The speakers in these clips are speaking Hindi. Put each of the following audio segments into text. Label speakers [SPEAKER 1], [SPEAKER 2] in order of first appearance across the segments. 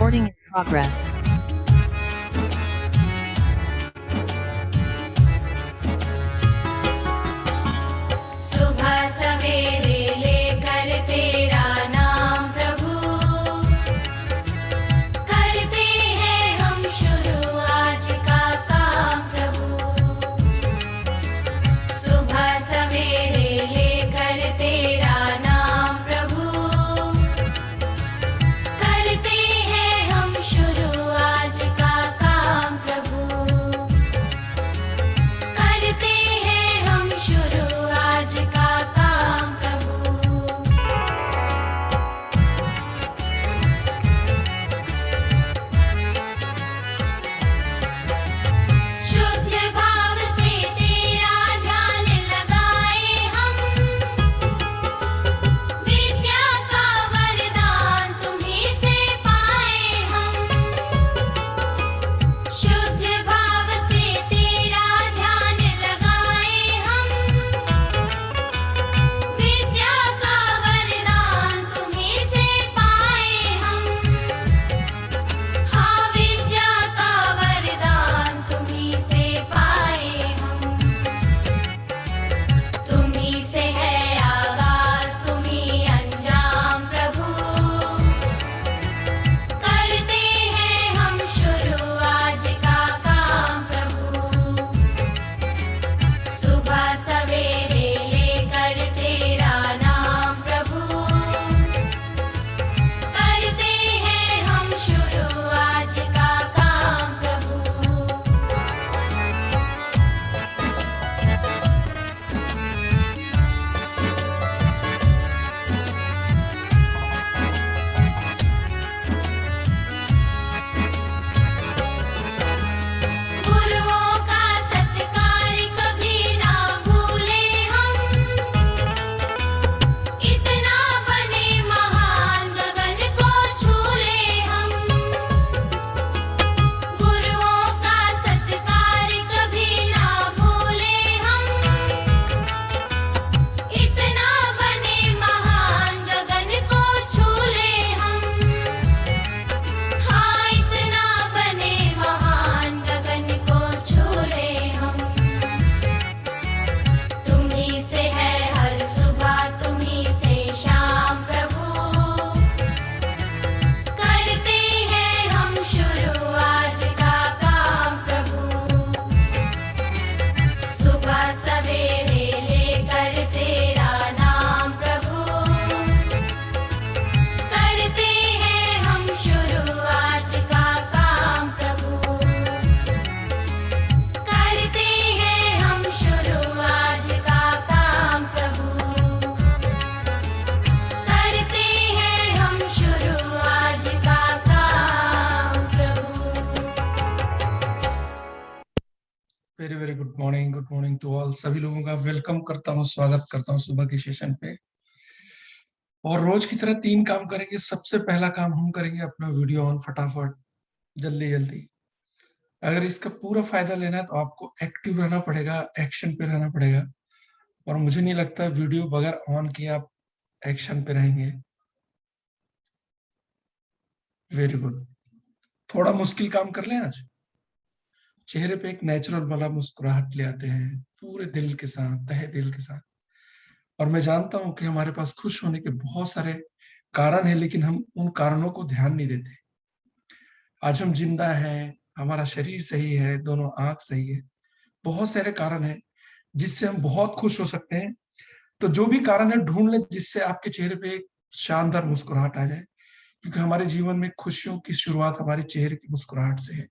[SPEAKER 1] Recording in progress.
[SPEAKER 2] सुबह सवेरे लेकर तेरा नाम प्रभु, करते हैं हम शुरू आज का काम प्रभु। सुबह सवेरे लेकर तेरा नाम प्रभु, करते हैं हम शुरू आज का काम प्रभु, करते हैं हम शुरू आज का काम प्रभु। शुद्ध भाव से तेरा ध्यान लगाए हम, विद्या का वरदान तुम्हीं से पाए हम। शुद्ध भाव से तेरा ध्यान लगाए हम, विद्या का वरदान तुम्हीं से पाए हम। हाँ, विद्या का वरदान तुम्हीं से पाए हम। तुम्हीं से है आगाज, तुम्हीं अंजाम प्रभु, करते हैं हम शुरू आज का काम प्रभु। सुबह सवेरे लेकर तेरा नाम प्रभु, करते हैं हम शुरू आज का काम प्रभु। गुरुओं का सत्कार कभी ना भूले हम, इतना बने महान गगन को छू ले हम। गुरुओं का सत्कार कभी ना भूले हम, इतना बने महान गगन को छू ले हम। हाँ, इतना बने महान गगन को छू ले हम। तुम्हीं से है हर सुबह, तुम्हीं से शाम प्रभु, करते हैं हम शुरू आज का काम प्रभु। सुबह सवेरे लेकर तेरा नाम प्रभु, करते हैं हम शुरू आज का काम प्रभु, करते हैं हम शुरू आज का काम प्रभु, करते हैं हम शुरू आज का काम प्रभु।
[SPEAKER 3] Very very good morning to all. सभी लोगों का वेलकम करता हूँ, स्वागत करता हूँ सुबह के सेशन पे। और रोज की तरह 3 काम करेंगे। सबसे पहला काम हम करेंगे अपना वीडियो ऑन फटाफट, जल्दी जल्दी। अगर इसका पूरा फायदा लेना है तो आपको एक्टिव रहना पड़ेगा, एक्शन पे रहना पड़ेगा। और मुझे नहीं लगता वीडियो बगैर ऑन किए आप एक्शन पे रहेंगे। Very good. थोड़ा मुश्किल काम कर लें आज। चेहरे पे एक नेचुरल वाला मुस्कुराहट ले आते हैं, पूरे दिल के साथ, तहे दिल के साथ। और मैं जानता हूं कि हमारे पास खुश होने के बहुत सारे कारण हैं, लेकिन हम उन कारणों को ध्यान नहीं देते। आज हम जिंदा हैं, हमारा शरीर सही है, दोनों आंख सही है, बहुत सारे कारण हैं जिससे हम बहुत खुश हो सकते हैं। तो जो भी कारण है ढूंढ लें जिससे आपके चेहरे पे एक शानदार मुस्कुराहट आ जाए, क्योंकि हमारे जीवन में खुशियों की शुरुआत हमारे चेहरे की मुस्कुराहट से है।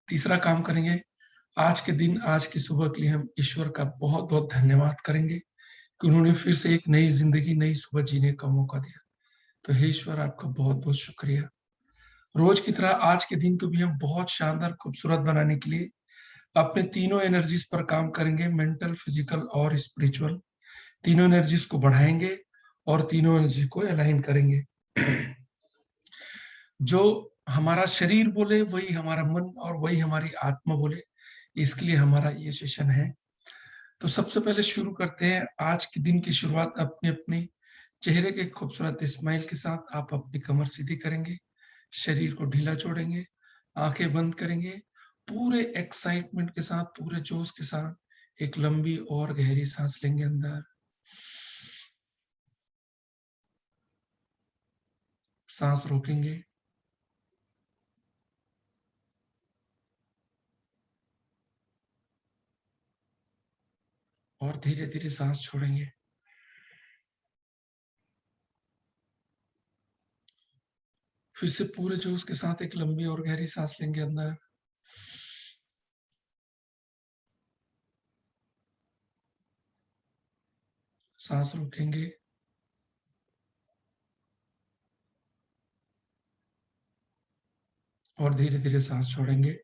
[SPEAKER 3] तीसरा काम करेंगे, आज के दिन, आज की सुबह के लिए हम ईश्वर का बहुत बहुत धन्यवाद करेंगे कि उन्होंने फिर से एक नई जिंदगी, नई सुबह जीने का मौका दिया। तो हे ईश्वर, आपका बहुत बहुत शुक्रिया। रोज की तरह आज के दिन को भी हम बहुत शानदार, खूबसूरत बनाने के लिए अपने तीनों एनर्जीज पर काम करेंगे, मेंटल, फिजिकल और स्पिरिचुअल। तीनों एनर्जीज को बढ़ाएंगे और तीनों एनर्जी को अलाइन करेंगे। जो हमारा शरीर बोले वही हमारा मन और वही हमारी आत्मा बोले, इसके लिए हमारा ये सेशन है। तो सबसे पहले शुरू करते हैं आज के दिन की शुरुआत अपने अपने चेहरे के खूबसूरत स्माइल के साथ। आप अपनी कमर सीधी करेंगे, शरीर को ढीला छोड़ेंगे, आंखें बंद करेंगे, पूरे एक्साइटमेंट के साथ, पूरे जोश के साथ एक लंबी और गहरी सांस लेंगे अंदर। सांस रोकेंगे और धीरे धीरे सांस छोड़ेंगे। फिर से पूरे जोश के साथ एक लंबी और गहरी सांस लेंगे अंदर। सांस रोकेंगे और धीरे धीरे सांस छोड़ेंगे।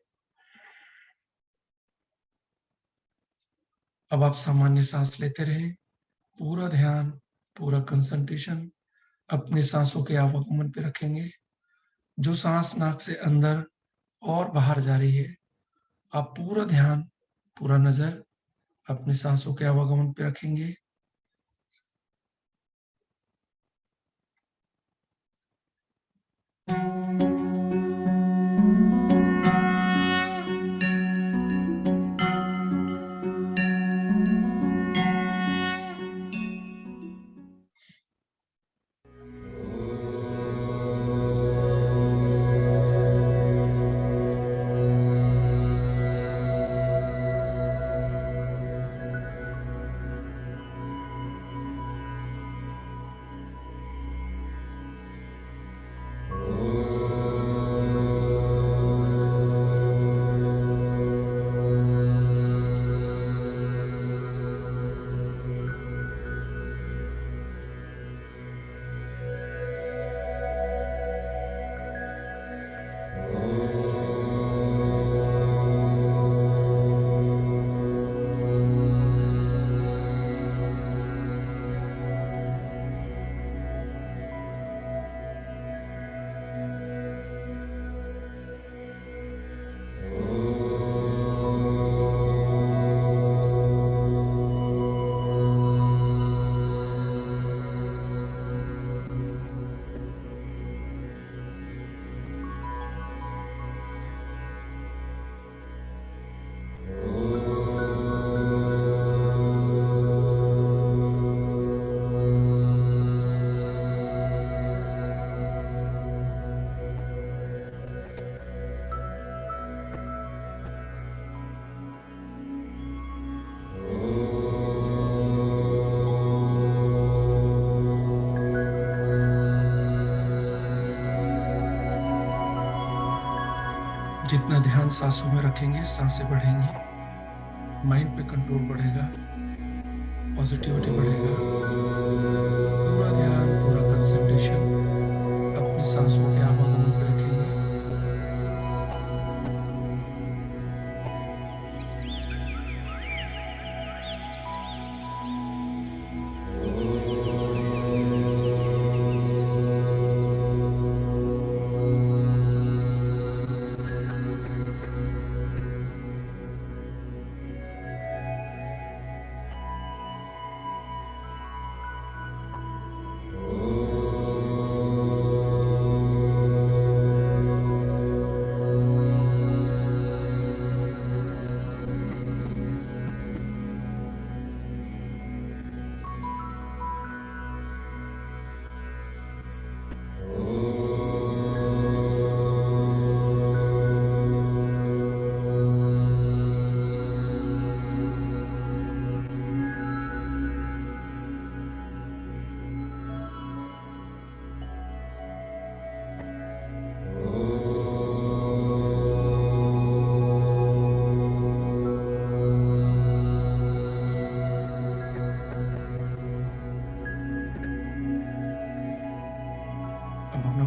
[SPEAKER 3] अब आप सामान्य सांस लेते रहें, पूरा ध्यान, पूरा कंसंट्रेशन अपने सांसों के आवागमन पे रखेंगे। जो सांस नाक से अंदर और बाहर जा रही है, आप पूरा ध्यान, पूरा नजर अपने सांसों के आवागमन पे रखेंगे। जितना ध्यान सांसों में रखेंगे, सांसें बढ़ेंगी, माइंड पे कंट्रोल बढ़ेगा, पॉजिटिविटी बढ़ेगा। पूरा ध्यान, पूरा कंसंट्रेशन अपनी सांसों के आवागमन पे रखेंगे।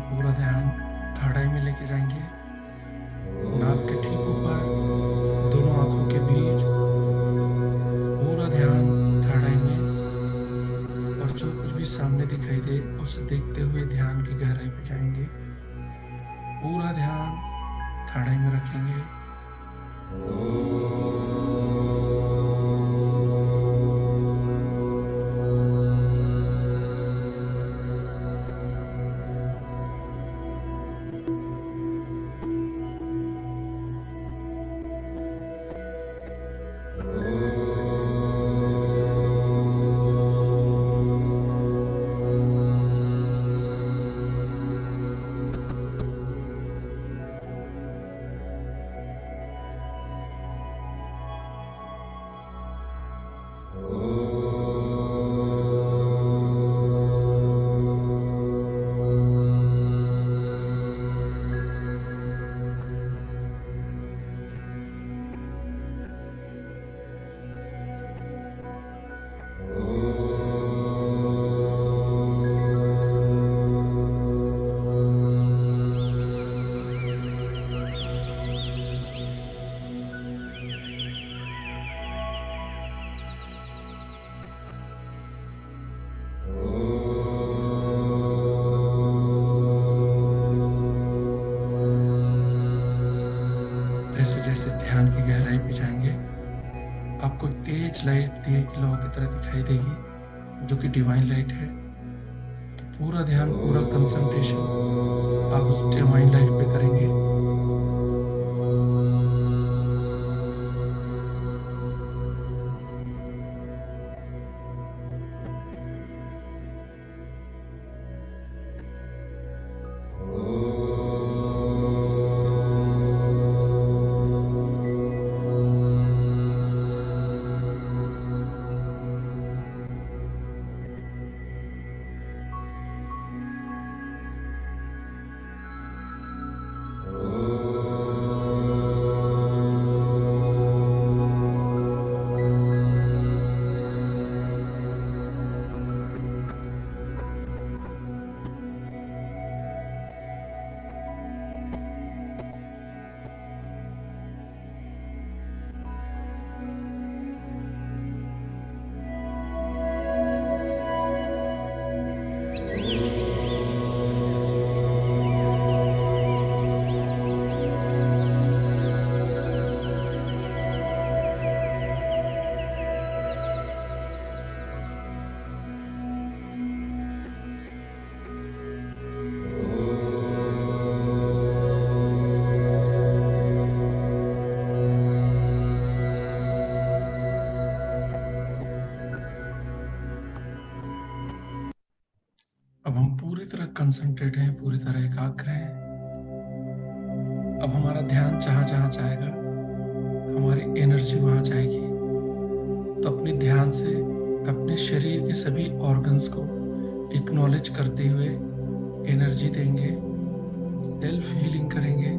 [SPEAKER 3] पूरा ध्यान थर्ड आई में लेके जाएंगे, नाक के ठीक ऊपर, दोनों आंखों के बीच, पूरा ध्यान थर्ड आई में। और जो कुछ भी सामने दिखाई दे उसे देखते हुए ध्यान की गहराई पे जाएंगे। पूरा ध्यान थर्ड आई में रखेंगे। टॉर्च लाइट दिए की लौ की तरह दिखाई देगी, जो कि डिवाइन लाइट है। तो पूरा ध्यान, पूरा कंसंट्रेशन आप उस डिवाइन लाइट पे करेंगे। अब हम पूरी तरह कंसंट्रेट हैं, पूरी तरह एकाग्र हैं। अब हमारा ध्यान जहां जहां जाएगा, हमारी एनर्जी वहां जाएगी। तो अपने ध्यान से अपने शरीर के सभी ऑर्गन्स को एक्नॉलेज करते हुए एनर्जी देंगे, सेल्फ हीलिंग करेंगे।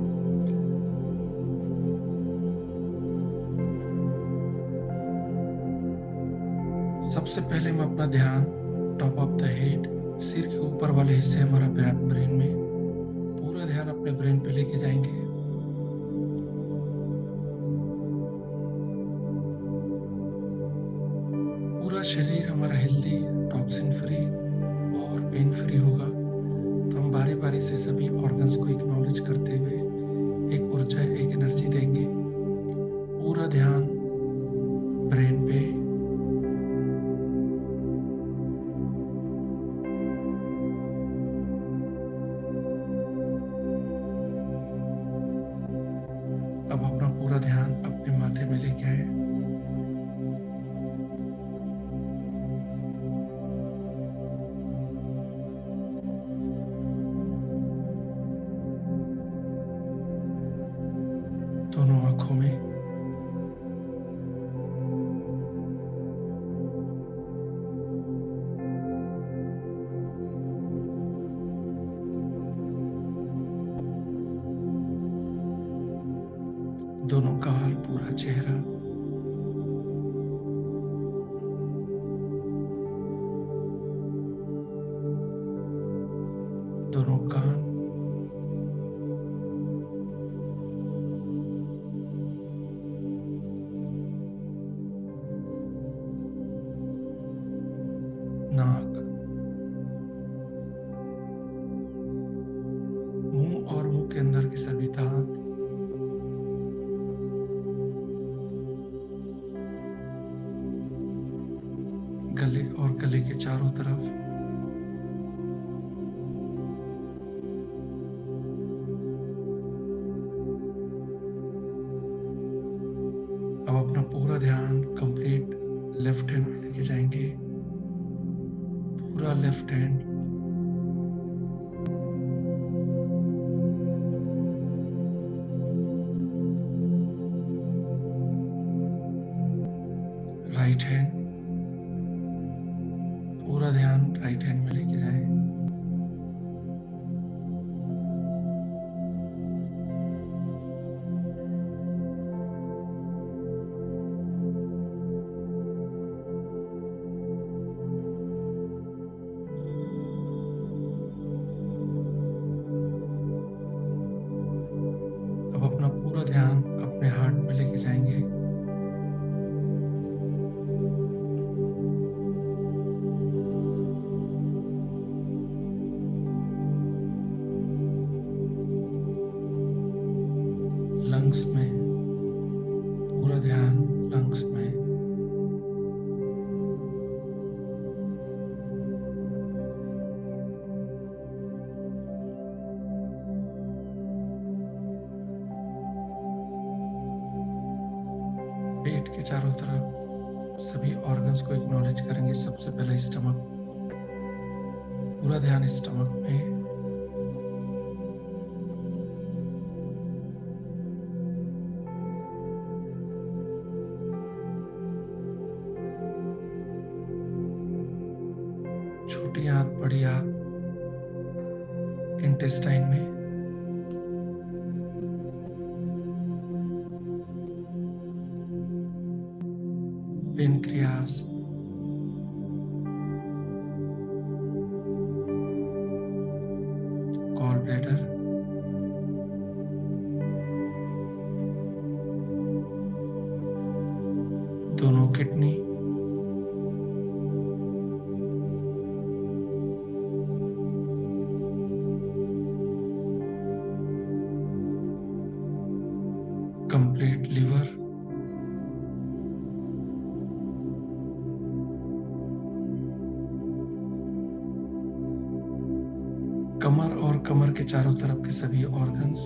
[SPEAKER 3] सबसे पहले हम अपना ध्यान टॉप ऑफ द हेड, सिर के ऊपर वाले हिस्से हमारा ब्रेन में, पूरा ध्यान अपने ब्रेन पे लेके जाएंगे। पूरा शरीर हमारा हेल्दी, टॉक्सिन फ्री और पेन फ्री होगा। तो हम बारी बारी से सभी ऑर्गन्स को एक्नॉलेज करते हुए एक ऊर्जा, एक एनर्जी देंगे। पूरा ध्यान ब्रेन पे। अब अपना पूरा ध्यान अपने माथे में लेके आए। दोनों आंखों में। दोनों गाल, पूरा चेहरा। दोनों कान। नाक, मुंह और मुंह के अंदर के सभी दांत। गले और गले के चारों तरफ। अब अपना पूरा ध्यान कंप्लीट लेफ्ट हैंड में लेके जाएंगे। पूरा लेफ्ट हैंड, राइट हैंड, पूरा ध्यान राइट हैंड में लेके जाएं। अब अपना पूरा ध्यान अपने हार्ट में लेके जाएंगे। लंग्स में, पूरा ध्यान लंग्स में। के चारों तरफ सभी ऑर्गन्स को एक्नॉलेज करेंगे। सबसे पहले स्टमक, पूरा ध्यान स्टमक में। छोटी आंत, बड़ी आंत, इंटेस्टाइन में, पेनक्रियास, गॉल ब्लैडर, दोनों किडनी, कंप्लीट लिवर, कमर और कमर के चारों तरफ के सभी ऑर्गन्स,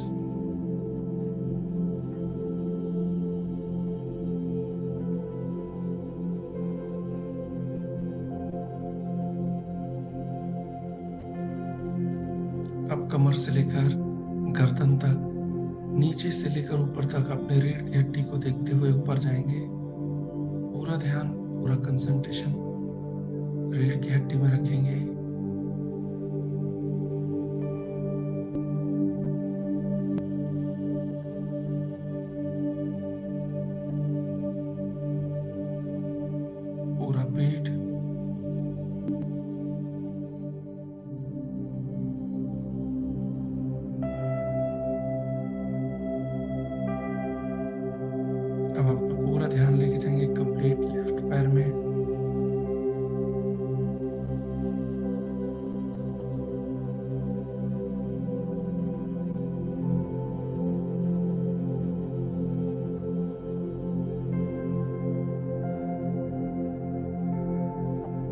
[SPEAKER 3] अब कमर से लेकर गर्दन तक, नीचे से लेकर ऊपर तक अपने रीढ़ की हड्डी को देखते हुए ऊपर जाएंगे। पूरा ध्यान, पूरा कंसंट्रेशन रीढ़ की हड्डी में रखेंगे। पूरा पेट, अब अपना पूरा ध्यान लेके जाएंगे कंप्लीट लेफ्ट पैर में।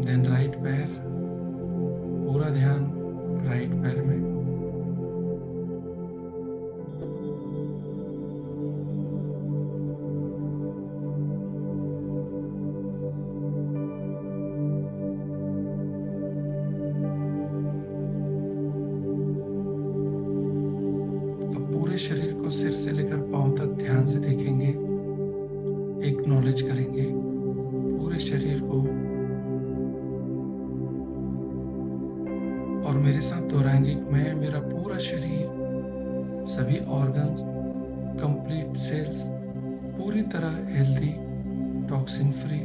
[SPEAKER 3] देन राइट पैर, पूरा ध्यान राइट पैर में। अब पूरे शरीर को सिर से लेकर पांव तक ध्यान से देखेंगे, एक्नॉलेज करेंगे पूरे शरीर को, और मेरे साथ दोहराएंगे, मैं, मेरा पूरा शरीर, सभी ऑर्गन्स, कंप्लीट सेल्स पूरी तरह हेल्दी, टॉक्सिन फ्री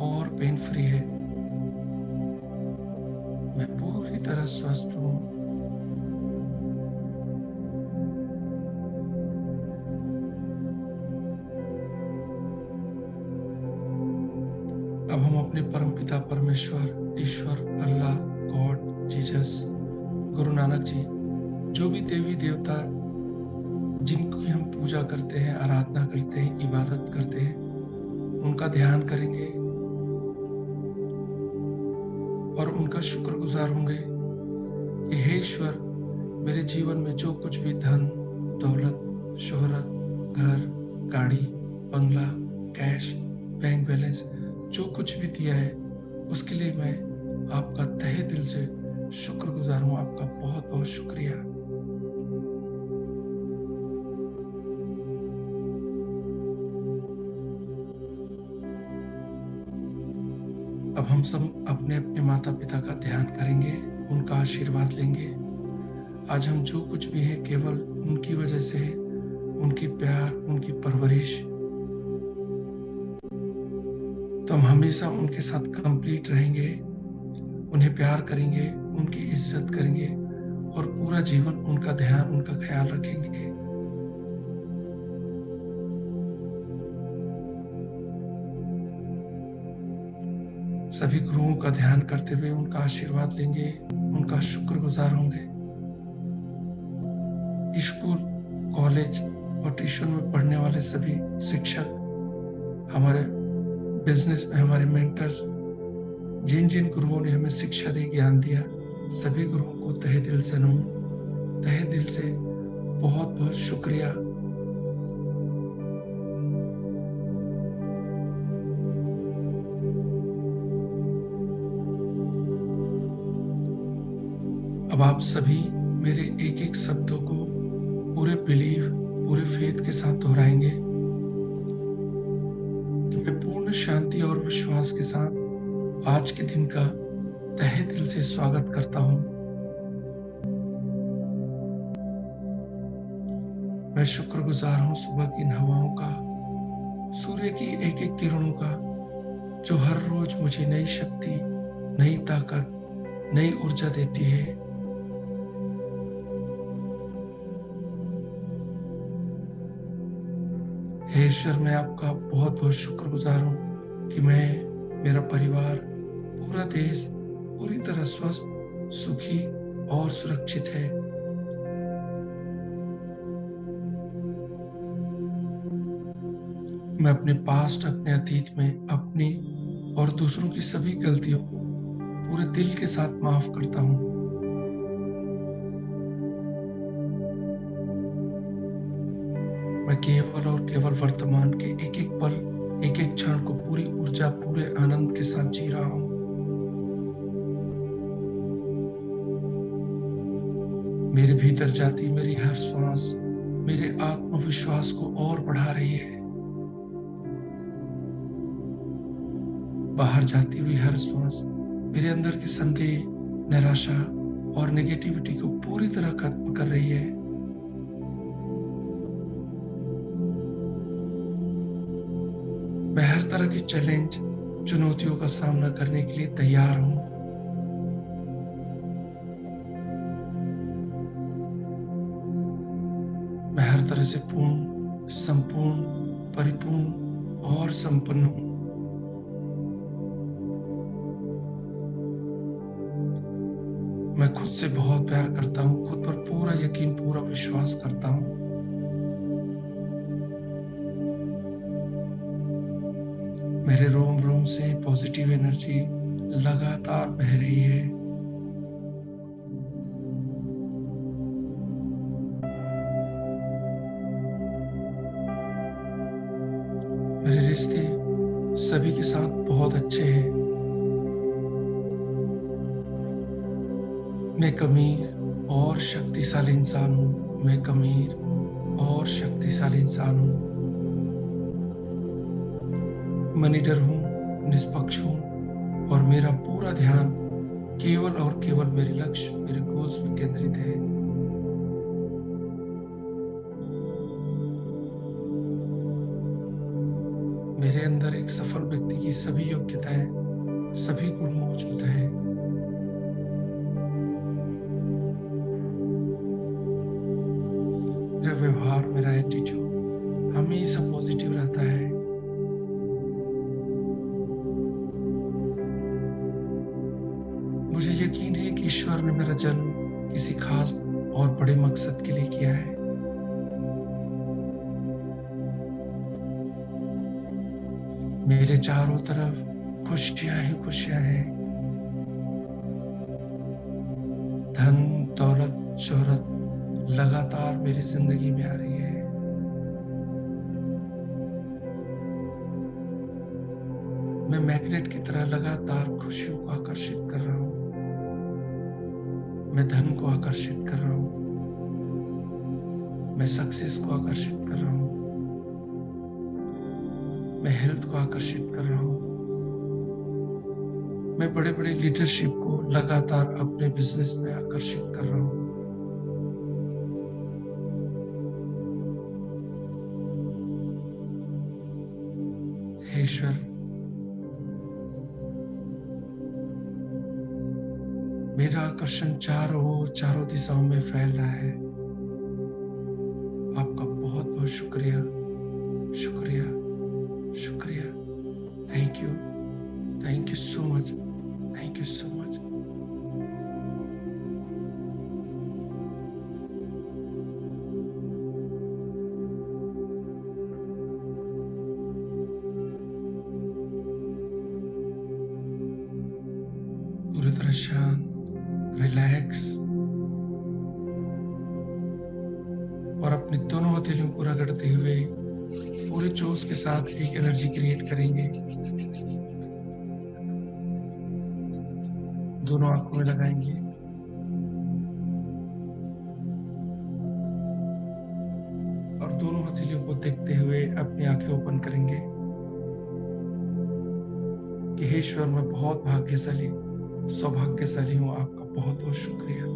[SPEAKER 3] और पेन फ्री है। मैं पूरी तरह स्वस्थ हूँ। अब हम अपने परमपिता परमेश्वर, ईश्वर, अल्लाह, गॉड, जीसस, गुरु नानक जी, जो भी देवी देवता जिनकी हम पूजा करते हैं, आराधना करते हैं, इबादत करते हैं, उनका ध्यान करेंगे और उनका शुक्रगुजार होंगे कि हे ईश्वर, मेरे जीवन में जो कुछ भी धन, दौलत, शोहरत, घर, गाड़ी, बंगला, कैश, बैंक बैलेंस, जो कुछ भी दिया है, उसके लिए मैं आपका तहे दिल से शुक्रगुजार हूं। आपका बहुत बहुत शुक्रिया। अब हम सब अपने अपने माता पिता का ध्यान करेंगे, उनका आशीर्वाद लेंगे। आज हम जो कुछ भी है केवल उनकी वजह से है, उनकी प्यार, उनकी परवरिश। तो हम हमेशा उनके साथ कंप्लीट रहेंगे, उन्हें प्यार करेंगे, उनकी इज्जत करेंगे और पूरा जीवन उनका ध्यान, उनका ख्याल रखेंगे। सभी गुरुओं का ध्यान करते हुए उनका आशीर्वाद लेंगे, उनका शुक्रगुजार होंगे। स्कूल, कॉलेज और ट्यूशन में पढ़ने वाले सभी शिक्षक, हमारे बिजनेस में हमारे मेंटर्स, जिन जिन गुरुओं ने हमें शिक्षा दी, ज्ञान दिया, सभी गुरुओं को तहे दिल से नमन, तहे दिल से बहुत बहुत शुक्रिया। अब आप सभी मेरे एक एक शब्दों को पूरे बिलीव, पूरे फेथ के साथ दोहराएंगे कि मैं पूर्ण शांति और विश्वास के साथ आज के दिन का तहे दिल से स्वागत करता हूं। मैं शुक्रगुजार हूं सुबह की इन हवाओं का, सूर्य की एक एक किरणों का, जो हर रोज मुझे नई शक्ति, नई ताकत, नई ऊर्जा देती है। हे ईश्वर, मैं आपका बहुत बहुत शुक्रगुजार हूं कि मैं, मेरा परिवार, पूरा देश पूरी तरह स्वस्थ, सुखी और सुरक्षित है। मैं अपने पास्ट, अपने अतीत में अपनी और दूसरों की सभी गलतियों को पूरे दिल के साथ माफ करता हूं। मैं केवल और केवल वर्तमान के एक एक पल, एक एक क्षण को पूरी ऊर्जा, पूरे आनंद के साथ जी रहा हूं। मेरे भीतर जाती मेरी हर श्वास मेरे आत्मविश्वास को और बढ़ा रही है। बाहर जाती हुई हर श्वास मेरे अंदर के संदेह, निराशा और नेगेटिविटी को पूरी तरह खत्म कर रही है। मैं हर तरह की चैलेंज, चुनौतियों का सामना करने के लिए तैयार हूं। मैं हर तरह से पूर्ण, संपूर्ण, परिपूर्ण और संपन्न हूं। मैं खुद से बहुत प्यार करता हूं, खुद पर पूरा यकीन, पूरा विश्वास करता हूं। मेरे रोम रोम से पॉजिटिव एनर्जी लगातार बह रही है। मेरे रिश्ते सभी के साथ बहुत अच्छे हैं। मैं एक अमीर और शक्तिशाली इंसान हूं। मैं एक अमीर और शक्तिशाली इंसान हूं। मैं निडर हूं, निष्पक्ष हूं और मेरा पूरा ध्यान केवल और केवल मेरे लक्ष्य, मेरे गोल्स में केंद्रित है। मेरे अंदर एक सफल व्यक्ति की सभी योग्यताएं, सभी गुण मौजूद हैं। मेरा व्यवहार, मेरा एटीट्यूड हमेशा पॉजिटिव रहता है। मुझे यकीन है कि ईश्वर ने मेरा जन्म किसी खास और बड़े मकसद के लिए किया है। मेरे चारों तरफ खुशियां ही खुशियां हैं। धन, दौलत, शोहरत लगातार मेरी जिंदगी में आ रही है। मैं मैग्नेट की तरह लगातार खुशियों को आकर्षित कर रहा हूं। मैं धन को आकर्षित कर रहा हूं। मैं सक्सेस को आकर्षित कर रहा हूं। मैं हेल्थ को आकर्षित कर रहा हूं। मैं बड़े बड़े लीडरशिप को लगातार अपने बिजनेस में आकर्षित कर रहा हूं। हे ईश्वर, मेरा आकर्षण चारों ओर, चारों दिशाओं में फैल रहा है। आपका बहुत बहुत शुक्रिया, शुक्रिया, शुक्रिया। Thank you so much, thank you so much. पूरी तरह शांत, रिलैक्स और अपनी दोनों हथेलियों को रगड़ते हुए पूरे जोश के साथ एक एनर्जी क्रिएट करेंगे। दोनों आंखों में लगाएंगे दोनों हथेलियों को देखते हुए अपनी आंखें ओपन करेंगे कि हे ईश्वर, मैं बहुत भाग्यशाली सौभाग्यशाली हूं, आपका बहुत बहुत शुक्रिया।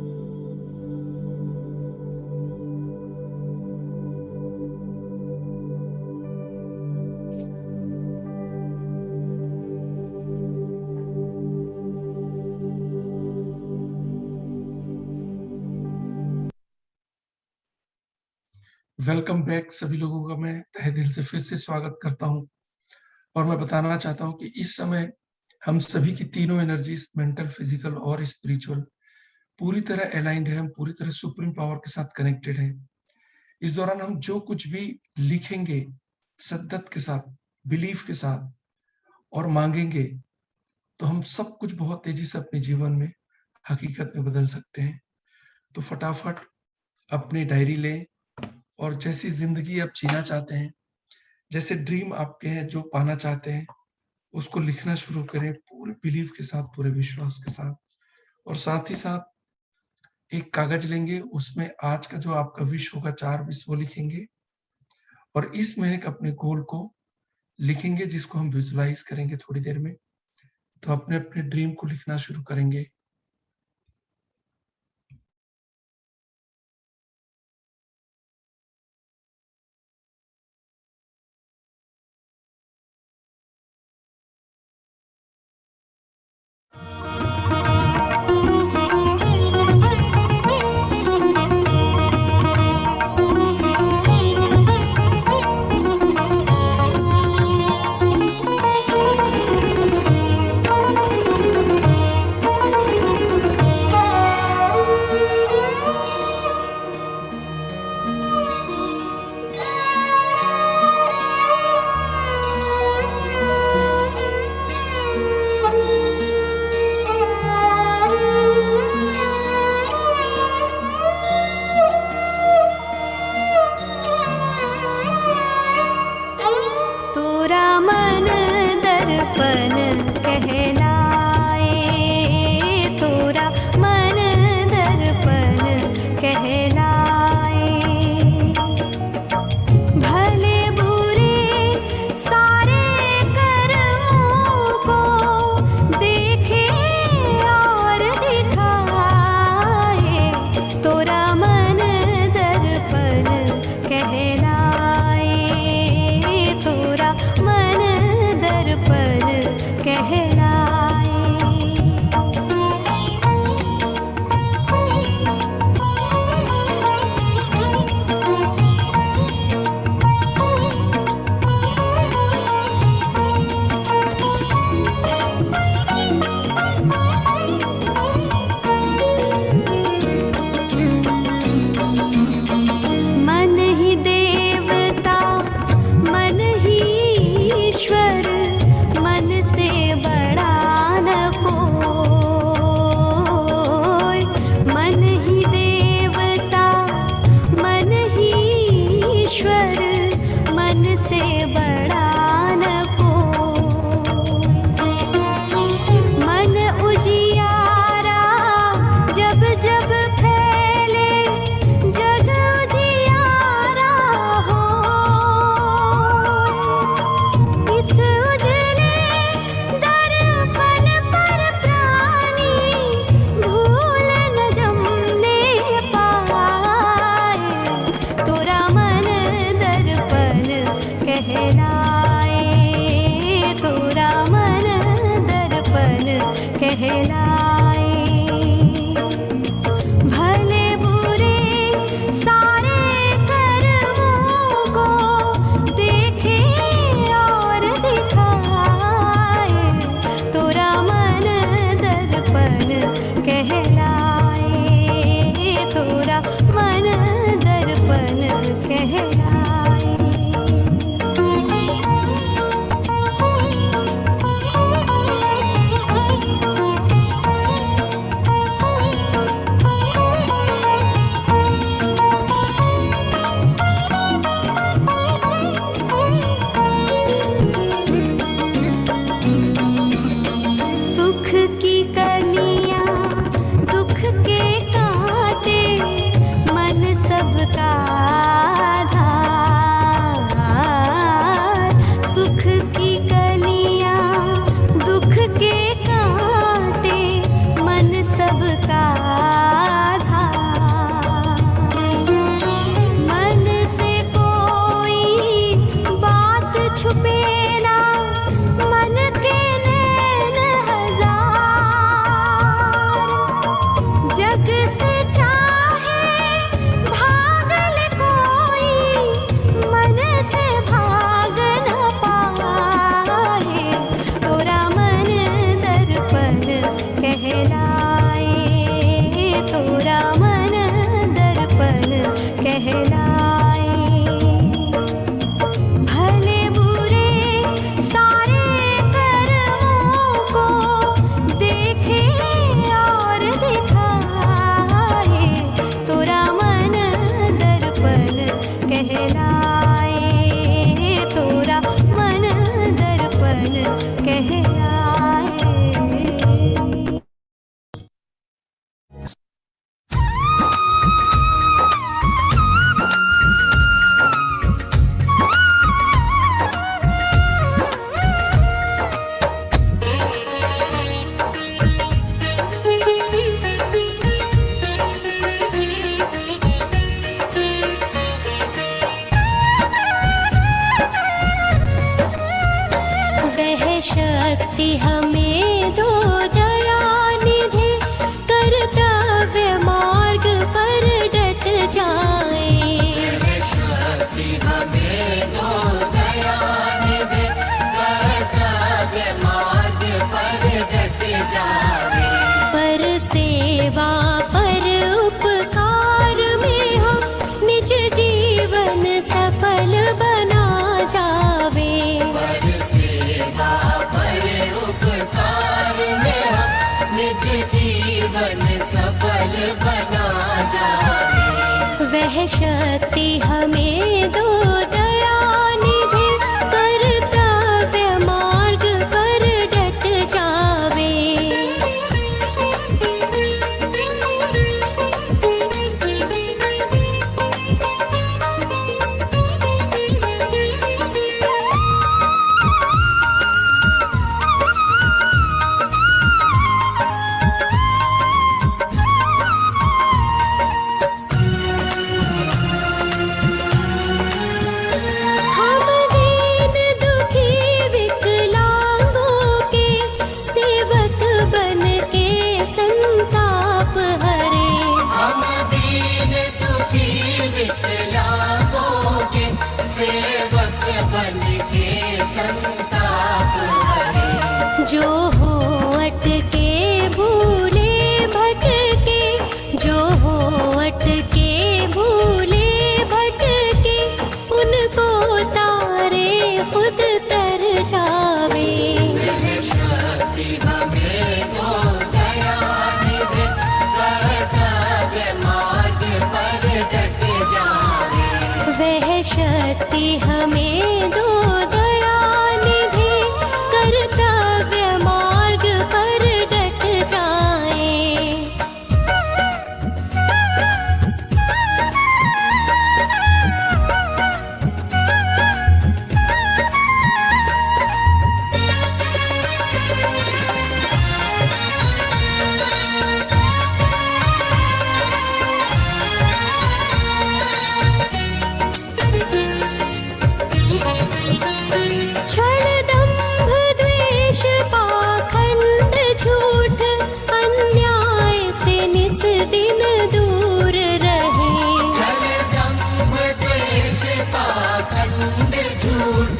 [SPEAKER 3] वेलकम बैक सभी लोगों का मैं तहे दिल से फिर से स्वागत करता हूं और मैं बताना चाहता हूं कि इस समय हम सभी की तीनों एनर्जीज, मेंटल, फिजिकल और स्पिरिचुअल, पूरी तरह अलाइंड है। हम पूरी तरह सुप्रीम पावर के साथ कनेक्टेड हैं। इस दौरान हम जो कुछ भी लिखेंगे सद्दत के साथ, बिलीफ के साथ और मांगेंगे, तो हम सब कुछ बहुत तेजी से अपने जीवन में हकीकत में बदल सकते हैं। तो फटाफट अपनी डायरी लें और जैसी जिंदगी आप जीना चाहते हैं, जैसे ड्रीम आपके हैं, जो पाना चाहते हैं, उसको लिखना शुरू करें पूरे बिलीफ के साथ, पूरे विश्वास के साथ। और साथ ही साथ एक कागज लेंगे, उसमें आज का जो आपका विश होगा, 4 विश वो लिखेंगे और इस महीने के अपने गोल को लिखेंगे, जिसको हम विजुलाइज करेंगे थोड़ी देर में। तो अपने अपने ड्रीम को लिखना शुरू करेंगे।
[SPEAKER 1] कहलाए, शक्ति हमें दो दयानिधि, कर्तव्य मार्ग पर डट जाएं।
[SPEAKER 4] शक्ति हमें दो दयानिधि, कर्तव्य मार्ग पर डट जावे।
[SPEAKER 1] पर सेवा पर उपकार में हम निज जीवन सफल बना जावे।
[SPEAKER 4] पर सेवा पर उपकार में हम निज जीवन सफल बना जावे।
[SPEAKER 1] वह शक्ति हमें दो दयानिधि, कर्तव्य मार्ग पर डट जावे। हम दीन दुखी विकलांगों के सेवक बन के संताप हरे।
[SPEAKER 4] हम दीन दुखी विकलांगों के सेवक बन के संताप हरे।
[SPEAKER 1] जो हो अटके भूले भटके, जो हो अटके भूले भटके, उनको तारे खुद तर जावे।
[SPEAKER 4] शक्ति हमें दो दयानिधि, कर्तव्य मार्ग पर डट जावे।
[SPEAKER 1] वह शक्ति हमें दो दयानिधि, कर्तव्य मार्ग पर डट जाएं। छल दंभ द्वेष पाखंड झूठ, अन्याय से निस दिन दूर रहे।
[SPEAKER 4] छल दंभ द्वेष पाखंड झूठ,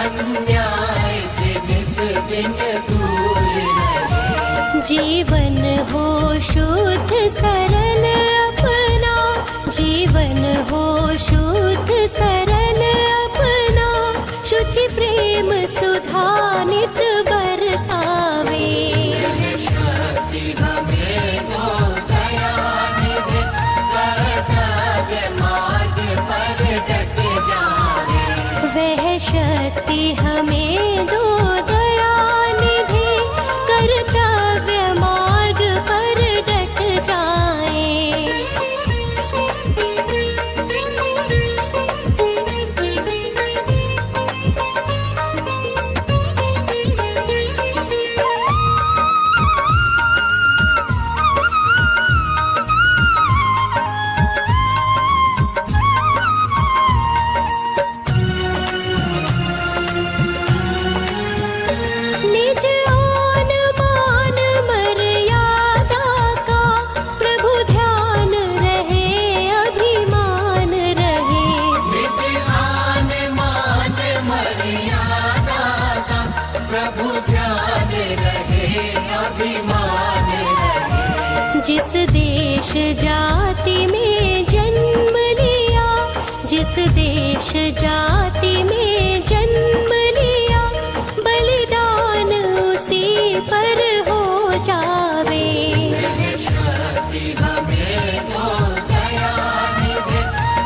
[SPEAKER 4] अन्याय से निस दिन दूर रहे।
[SPEAKER 1] जीवन हो शुद्ध सरल अपना, जीवन हो शुद्ध सरल अपना, शुचि प्रेम सुधा नित बरसावे।
[SPEAKER 4] शक्ति हमें दो दयानिधि, कर्तव्य मार्ग पर डट जावे।
[SPEAKER 1] वह शक्ति हमें दो दयानिधि, कर्तव्य मार्ग पर डट जाएं। निज आन मान मर्यादा का प्रभु ध्यान रहे, अभिमान रहे।
[SPEAKER 4] निज आन मान मर्यादा का प्रभु ध्यान रहे, अभिमान रहे।
[SPEAKER 1] जिस देश जाति में जन्म लिया, जिस देश जाति में जन्म लिया, बलिदान उसी पर हो जावे।
[SPEAKER 4] शक्ति हमें दो दयानिधि,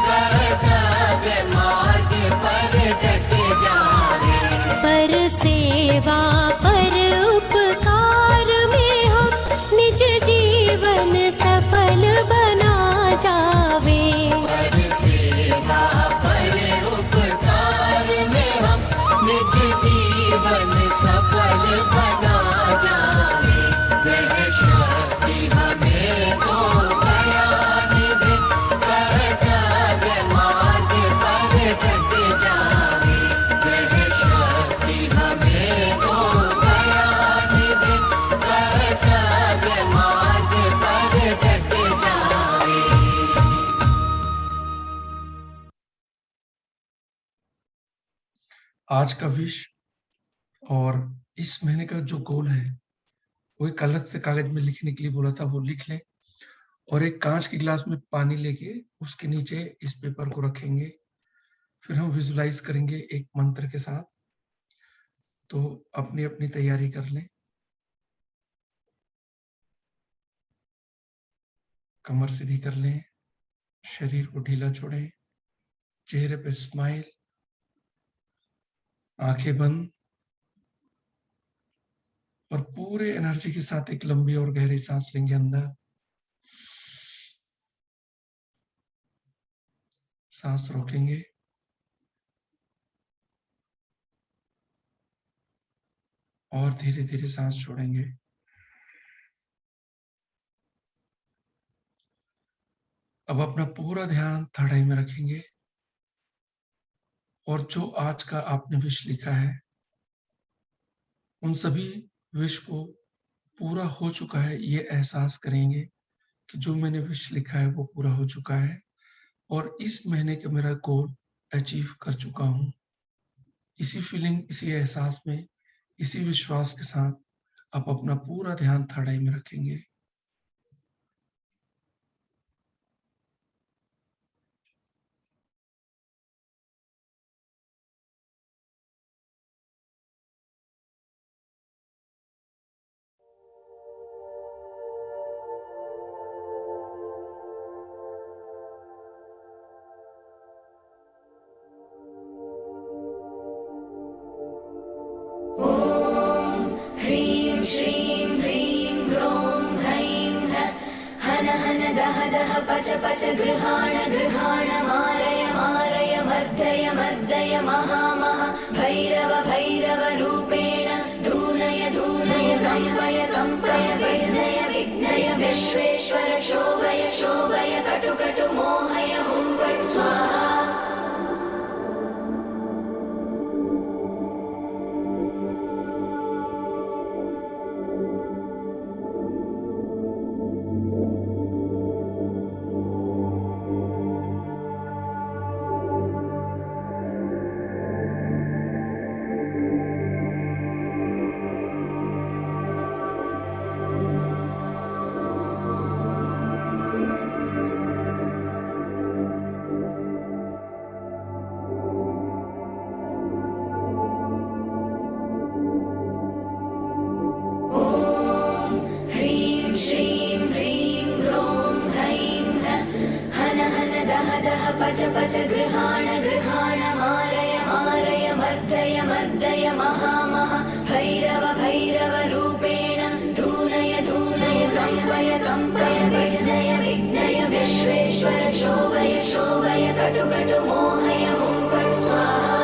[SPEAKER 4] कर्तव्य मार्ग पर डट जावे।
[SPEAKER 1] पर सेवा पर उपकार में हम निज जीवन सफल बना
[SPEAKER 3] आज का विश और इस महीने का जो गोल है वो एक अलग से कागज में लिखने के लिए बोला था, वो लिख लें। और एक कांच के गिलास में पानी लेके उसके नीचे इस पेपर को रखेंगे। फिर हम विजुलाइज करेंगे एक मंत्र के साथ। तो अपनी अपनी तैयारी कर लें। कमर सीधी कर लें, शरीर को ढीला छोड़ें, चेहरे पे स्माइल, आंखें बंद, और पूरे एनर्जी के साथ एक लंबी और गहरी सांस लेंगे अंदर। सांस रोकेंगे और धीरे धीरे सांस छोड़ेंगे। अब अपना पूरा ध्यान थर्ड आई में रखेंगे और जो आज का आपने विश लिखा है उन सभी विश को पूरा हो चुका है ये एहसास करेंगे कि जो मैंने विश लिखा है वो पूरा हो चुका है और इस महीने का मेरा गोल अचीव कर चुका हूं। इसी फीलिंग, इसी एहसास में, इसी विश्वास के साथ आप अपना पूरा ध्यान थर्ड आई में रखेंगे।
[SPEAKER 5] ह्रीं श्रीं ह्रीं ह्रों ह्रैं हन हन दह दह पच पच गृहाण गृहाण मारय मारय मर्दय मर्दय महामह भैरव भैरव रूपेण धूनय धूनय कम्पय कम्पय विघ्नय विघ्नय विश्वेश्वर शोभय शोभय कटु कटु मोहय हुं फट् स्वाहा। पच पच गृहाण गृहाण मारय मारय मर्दय मर्दय महामह भैरव भैरव रूपेण धूनय धूनय कम्पय कम्पय विघ्नय विघ्नय विश्वेश्वर शोभय शोभय कटु कटु मोहय हुं फट् स्वाहा।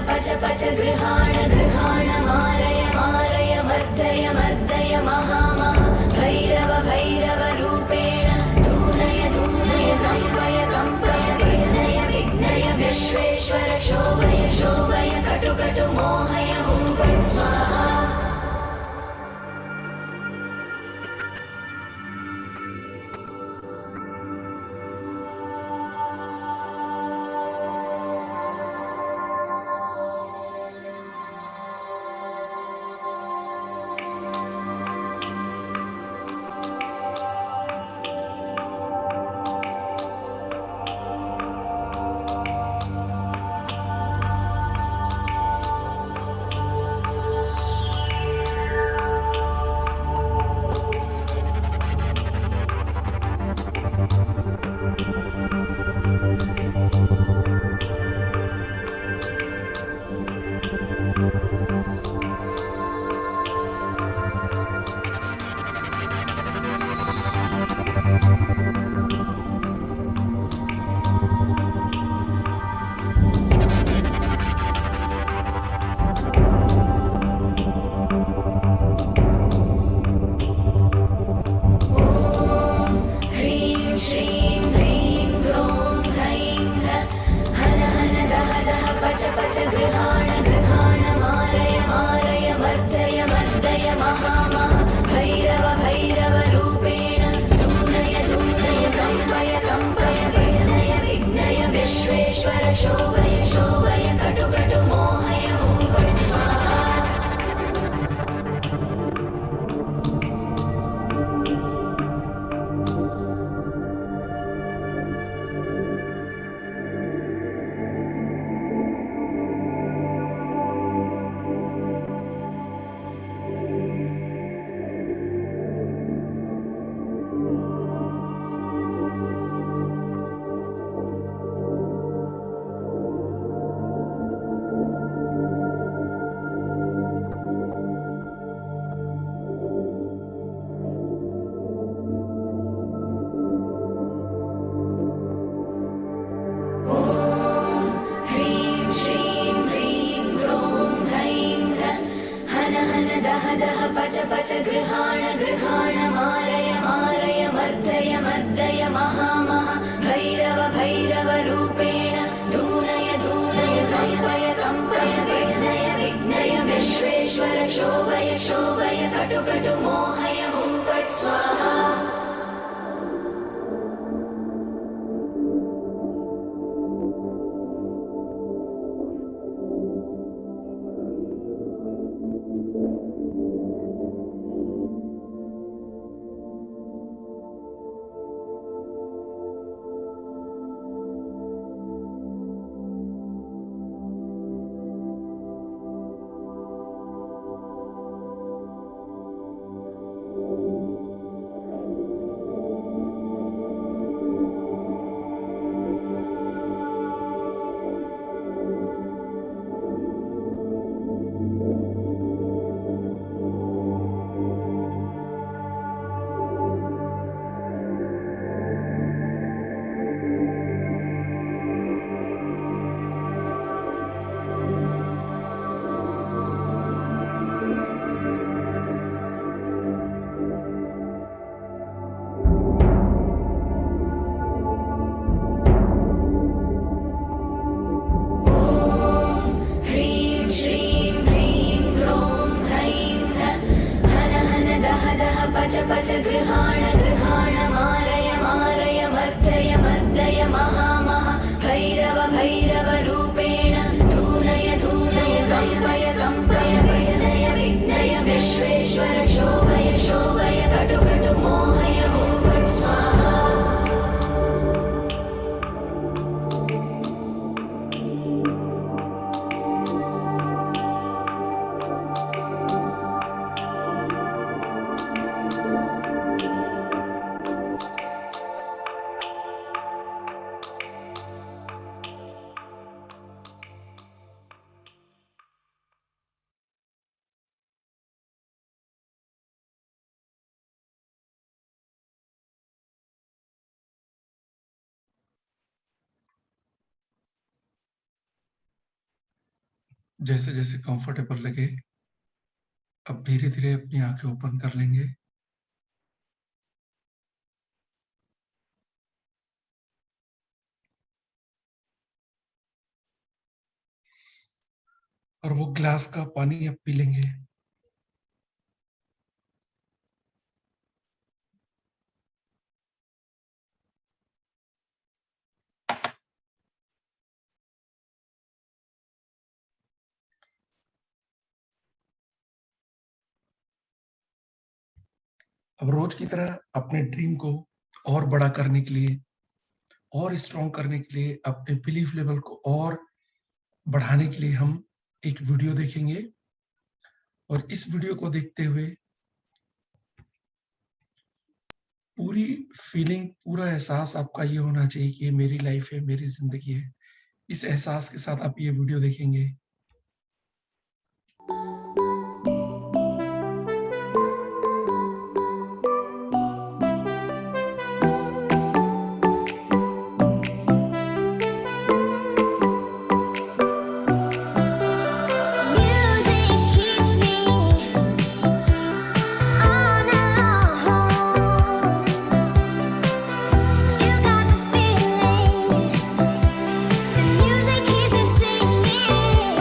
[SPEAKER 5] पच पच गृहाण गृहाण मारय मारय मर्दय मर्दय महामह भैरव भैरव रूपेण धूनय धूनय कम्पय कम्पय विघ्नय विघ्नय विश्वेश्वर शोभय शोभय कटु कटु मोहय हुं फट् स्वाहा। पच गृहाण गृहाण मारय मारय मर्दय मर्दय महामः भैरव भैरव रूपेण धूनय धूनय कम्पय कम्पय विघ्नय विघ्नय विश्वेश्वर शोभय शोभय कटु कटु मोहय हुं फट् स्वाहा पच पच गृहाण गृहाण मारय मारय मर्दय मर्दय महामः भैरव भैरव रूपेण धूनय धूनय कम्पय कम्पय विघ्नय विघ्नय विश्वेश्वर शोभय शोभय कटु कटु मोहय हुं फट् स्वाहा पच पच गृहाण गृहाण मारय मारय मर्दय मर्दय महामः भैरव भैरव रूपेण धूनय धूनय कम्पय कम्पय विघ्नय विघ्नय विश्वेश्वर शोभय शोभय कटु कटु मोहय हुं फट् स्वाहा
[SPEAKER 3] जैसे जैसे कंफर्टेबल लगे अब धीरे धीरे अपनी आंखें ओपन कर लेंगे। और वो ग्लास का पानी अब पी लेंगे। अब रोज की तरह अपने ड्रीम को और बड़ा करने के लिए, और स्ट्रॉन्ग करने के लिए, अपने बिलीफ लेवल को और बढ़ाने के लिए हम एक वीडियो देखेंगे। और इस वीडियो को देखते हुए पूरी फीलिंग, पूरा एहसास आपका ये होना चाहिए कि ये मेरी लाइफ है, मेरी जिंदगी है। इस एहसास के साथ आप ये वीडियो देखेंगे।
[SPEAKER 6] Music keeps me singing.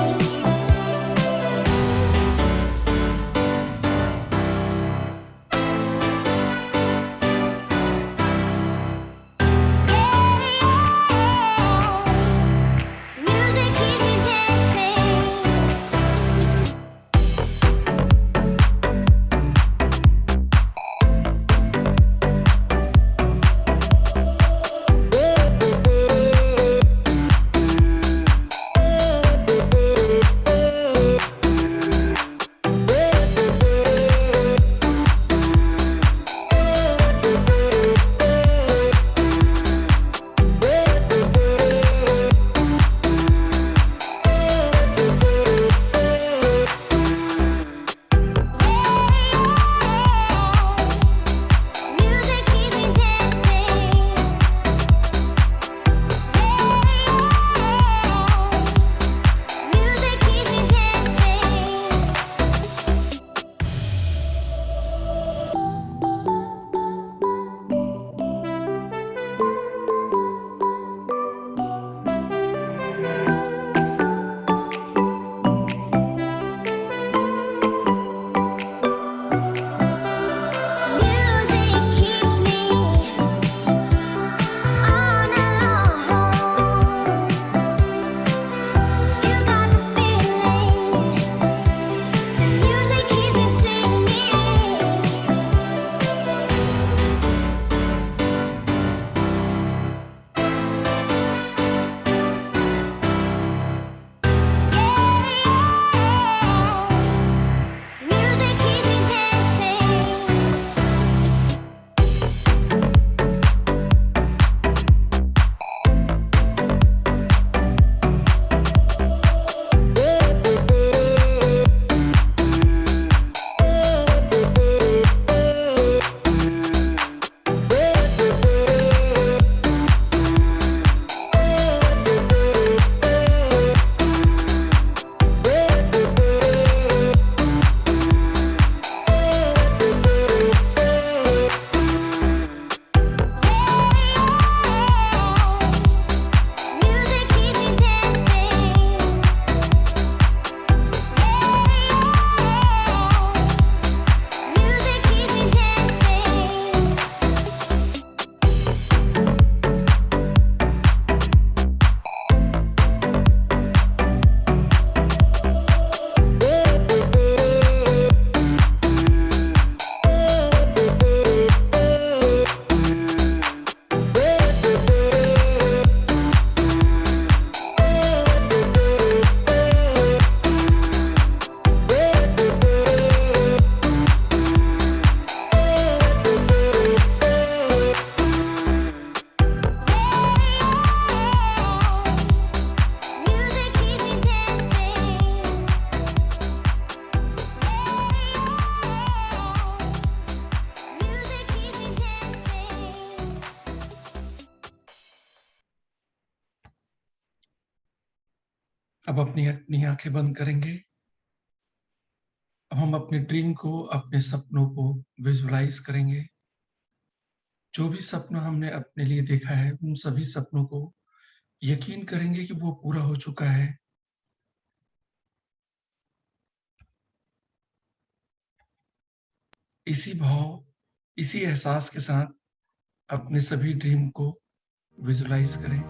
[SPEAKER 3] अब अपनी अपनी आंखें बंद करेंगे। अब हम अपने ड्रीम को, अपने सपनों को विजुअलाइज करेंगे। जो भी सपना हमने अपने लिए देखा है, उन सभी सपनों को यकीन करेंगे कि वो पूरा हो चुका है। इसी भाव, इसी एहसास के साथ अपने सभी ड्रीम को विजुअलाइज करें।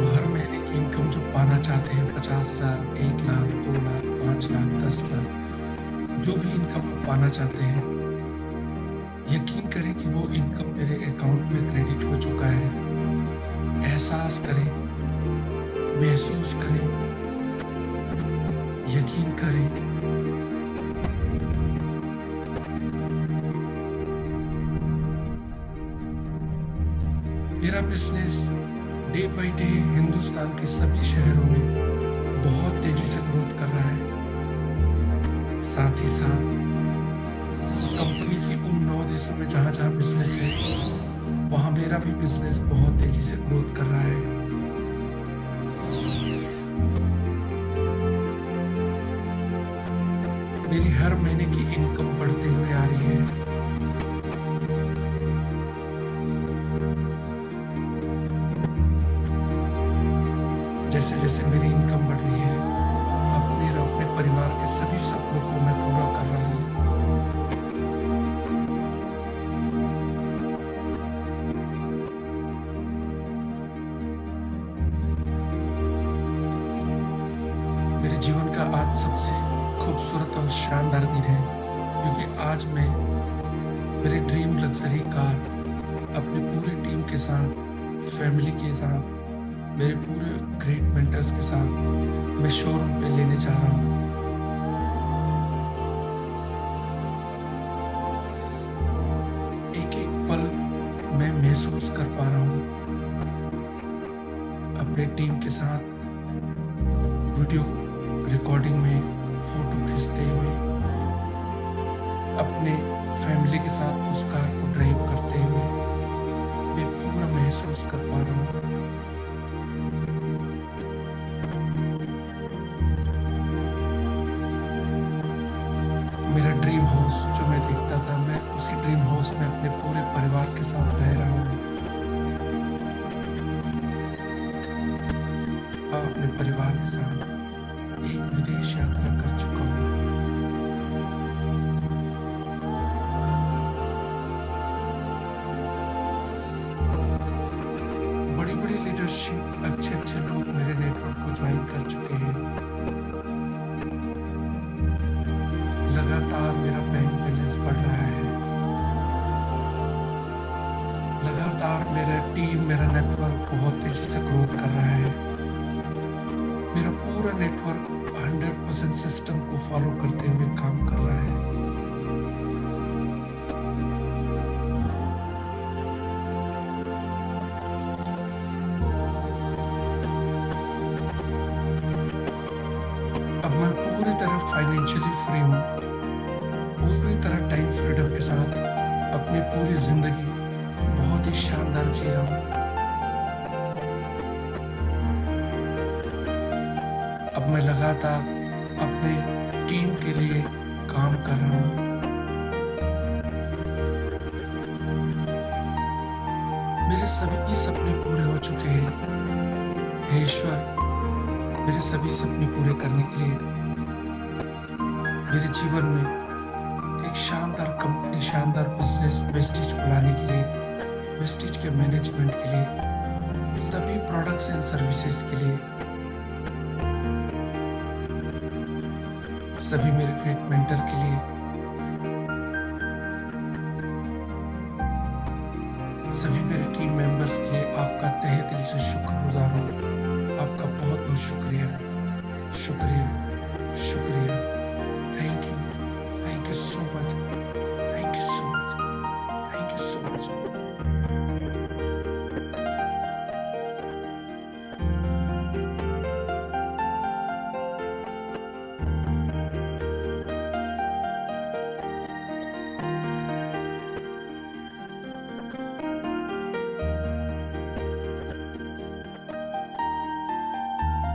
[SPEAKER 3] हर महीने की इनकम जो पाना चाहते हैं, 50,000, 1 लाख, 2 लाख, 5 लाख, 10 लाख, जो भी इनकम पाना चाहते हैं, यकीन करें कि वो इनकम मेरे अकाउंट में क्रेडिट हो चुका है। एहसास करें, महसूस करें, यकीन करें। मेरा business day by day Hindustan के सभी शहरों में बहुत तेजी से ग्रोथ कर रहा है। साथ ही साथ कंपनी की उन 9 देशों में जहां जहां बिजनेस है, वहां मेरा भी बिजनेस बहुत तेजी से ग्रोथ कर रहा है। मेरी हर महीने की इनकम बढ़ते हुए आ रही है। जैसे जैसे मेरी इनकम बढ़ रही है, अपने और अपने परिवार के सभी सपनों को मैं पूरा कर रहा हूँ। मेरे जीवन का आज सबसे खूबसूरत और शानदार दिन है, क्योंकि आज मैं मेरे ड्रीम लग्जरी कार अपने पूरी टीम के साथ, फैमिली के साथ, मेरे पूरे ग्रेट मेंटर्स के साथ मैं शोरूम पे लेने जा रहा हूँ। एक एक पल मैं महसूस कर पा रहा हूँ अपने टीम के साथ वीडियो रिकॉर्डिंग में, फोटो खींचते हुए, अपने फैमिली के साथ उस कार को ड्राइव करते हुए मैं पूरा महसूस कर पा रहा हूँ। मेरा ड्रीम हाउस जो मैं देखता था, मैं उसी ड्रीम हाउस में अपने पूरे परिवार के साथ रह रहा हूँ। अपने परिवार के साथ एक विदेश यात्रा कर चुका हूँ। बड़ी बड़ी लीडरशिप, अच्छे अच्छे लोग मेरे नेटवर्क को ज्वाइन कर चुके हैं। लगातार मेरा बैंक बैलेंस बढ़ रहा है। लगातार मेरा टीम, मेरा नेटवर्क बहुत तेजी से ग्रोथ कर रहा है। मेरा पूरा नेटवर्क 100% सिस्टम को फॉलो करते हुए काम कर रहा है। अब मैं पूरी तरह फाइनेंशियली फ्री हूँ, पूरी तरह टाइम फ्रीडम के साथ अपनी पूरी जिंदगी बहुत ही शानदार जी रहा हूँ। अब मैं लगातार अपने टीम के लिए काम कर रहा हूँ। मेरे सभी सपने पूरे हो चुके हैं। हे ईश्वर, मेरे सभी सपने पूरे करने के लिए मेरे जीवन में एक शानदार कंपनी, शानदार बिजनेस, वेस्टिज को लाने के लिए, वेस्टिज के मैनेजमेंट के लिए, सभी प्रोडक्ट्स एंड सर्विसेज के लिए, सभी मेरे ग्रेट मेंटर के लिए, सभी मेरे टीम मेंबर्स के लिए आपका तहे दिल से शुक्रगुजार हूँ। आपका बहुत बहुत शुक्रिया, शुक्रिया, शुक्रिया। Thank you so much.